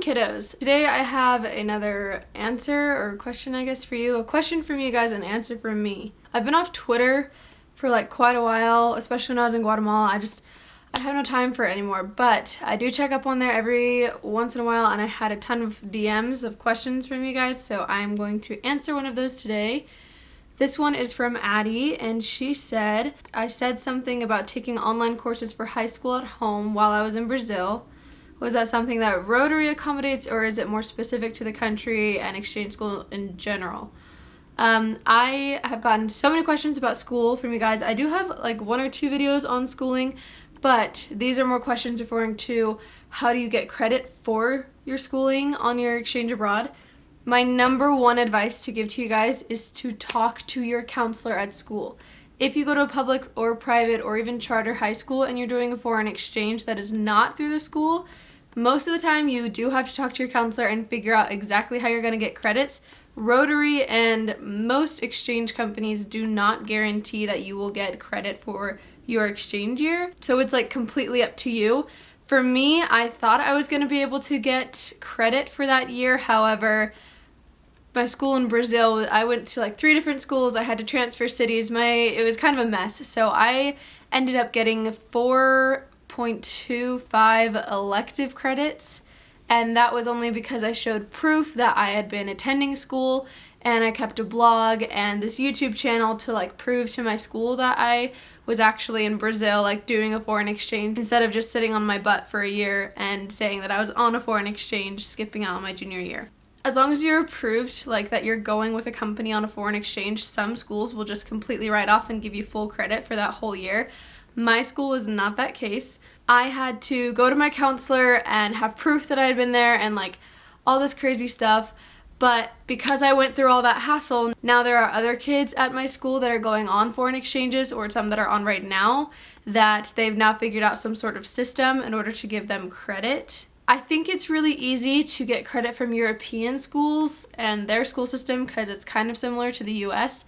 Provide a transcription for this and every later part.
Kiddos. Today I have another answer or question, I guess, for you. A question from you guys, an answer from me. I've been off Twitter for like quite a while, especially when I was in Guatemala. I have no time for it anymore, but I do check up on there every once in a while, and I had a ton of DMs of questions from you guys, so I'm going to answer one of those today. This one is from Addie, and she said, I said something about taking online courses for high school at home while I was in Brazil. Was that something that Rotary accommodates, or is it more specific to the country and exchange school in general? I have gotten so many questions about school from you guys. I do have like 1 or 2 videos on schooling, but these are more questions referring to how do you get credit for your schooling on your exchange abroad. My number one advice to give to you guys is to talk to your counselor at school. If you go to a public or private or even charter high school and you're doing a foreign exchange that is not through the school, most of the time you do have to talk to your counselor and figure out exactly how you're going to get credits. Rotary and most exchange companies do not guarantee that you will get credit for your exchange year. So it's like completely up to you. For me, I thought I was going to be able to get credit for that year. However, my school in Brazil, I went to like 3 different schools. I had to transfer cities. It was kind of a mess. So I ended up getting 4.25 elective credits, and that was only because I showed proof that I had been attending school, and I kept a blog and this YouTube channel to like prove to my school that I was actually in Brazil, like doing a foreign exchange, instead of just sitting on my butt for a year and saying that I was on a foreign exchange, skipping out on my junior year. As long as you're approved, like that you're going with a company on a foreign exchange, some schools will just completely write off and give you full credit for that whole year. My school was not that case. I had to go to my counselor and have proof that I had been there and like all this crazy stuff. But because I went through all that hassle, now there are other kids at my school that are going on foreign exchanges, or some that are on right now, that they've now figured out some sort of system in order to give them credit. I think it's really easy to get credit from European schools and their school system because it's kind of similar to the US.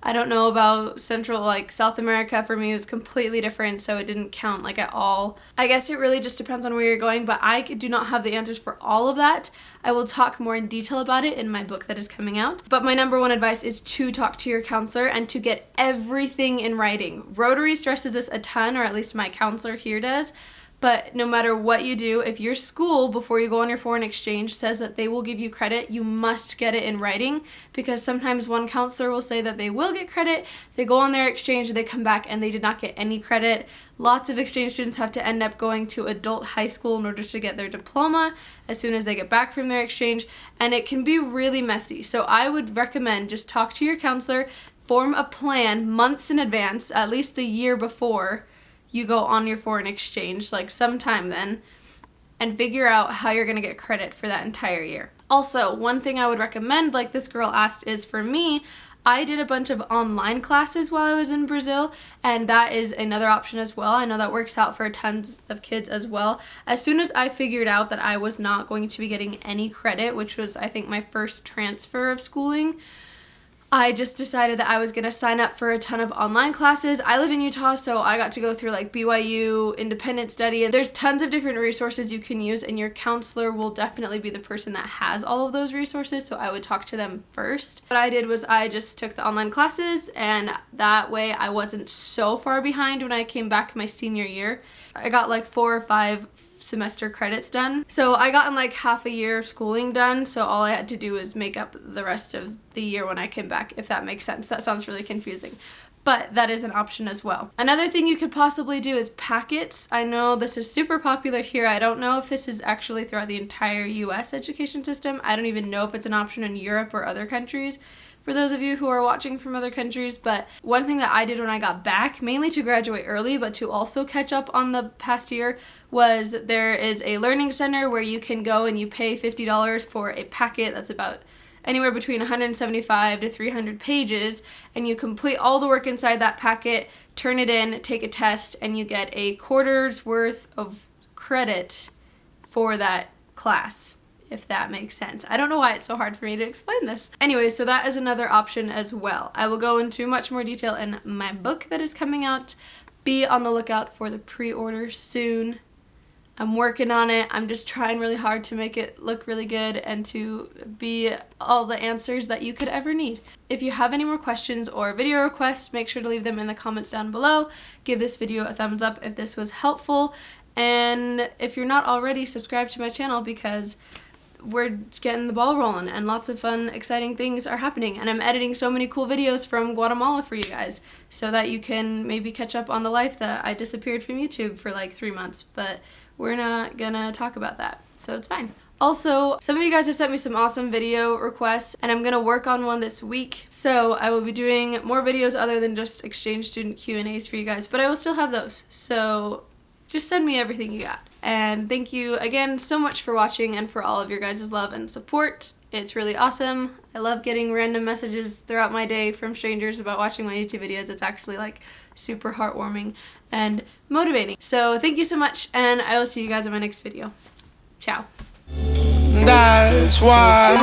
I don't know about Central, like South America. For me, it was completely different, so it didn't count like at all. I guess it really just depends on where you're going, but I do not have the answers for all of that. I will talk more in detail about it in my book that is coming out. But my number one advice is to talk to your counselor and to get everything in writing. Rotary stresses this a ton, or at least my counselor here does. But no matter what you do, if your school, before you go on your foreign exchange, says that they will give you credit, you must get it in writing, because sometimes one counselor will say that they will get credit, they go on their exchange, they come back and they did not get any credit. Lots of exchange students have to end up going to adult high school in order to get their diploma as soon as they get back from their exchange, and it can be really messy. So I would recommend just talk to your counselor, form a plan months in advance, at least the year before you go on your foreign exchange, like sometime then, and figure out how you're going to get credit for that entire year. Also, one thing I would recommend, like this girl asked, is for me, I did a bunch of online classes while I was in Brazil, and that is another option as well. I know that works out for tons of kids as well. As soon as I figured out that I was not going to be getting any credit, which was, I think, my first transfer of schooling, I just decided that I was going to sign up for a ton of online classes. I live in Utah, so I got to go through like BYU, independent study, and there's tons of different resources you can use, and your counselor will definitely be the person that has all of those resources, so I would talk to them first. What I did was I just took the online classes, and that way I wasn't so far behind when I came back my senior year. I got like 4 or 5 semester credits done. So I got like half a year of schooling done, so all I had to do was make up the rest of the year when I came back, if that makes sense. That sounds really confusing, but that is an option as well. Another thing you could possibly do is packets. I know this is super popular here. I don't know if this is actually throughout the entire US education system. I don't even know if it's an option in Europe or other countries, for those of you who are watching from other countries. But one thing that I did when I got back, mainly to graduate early, but to also catch up on the past year, was there is a learning center where you can go and you pay $50 for a packet that's about anywhere between 175 to 300 pages, and you complete all the work inside that packet, turn it in, take a test, and you get a quarter's worth of credit for that class. if that makes sense. I don't know why it's so hard for me to explain this. Anyway, so that is another option as well. I will go into much more detail in my book that is coming out. Be on the lookout for the pre-order soon. I'm working on it. I'm just trying really hard to make it look really good and to be all the answers that you could ever need. If you have any more questions or video requests, make sure to leave them in the comments down below. Give this video a thumbs up if this was helpful. And if you're not already, subscribe to my channel because we're getting the ball rolling and lots of fun, exciting things are happening. And I'm editing so many cool videos from Guatemala for you guys so that you can maybe catch up on the life that I disappeared from YouTube for like 3 months. But we're not gonna talk about that, so it's fine. Also, some of you guys have sent me some awesome video requests, and I'm gonna work on one this week. So I will be doing more videos other than just exchange student Q&As for you guys, but I will still have those. So just send me everything you got. And thank you again so much for watching and for all of your guys' love and support. It's really awesome. I love getting random messages throughout my day from strangers about watching my YouTube videos. It's actually like super heartwarming and motivating. So thank you so much, and I will see you guys in my next video. Ciao. That's why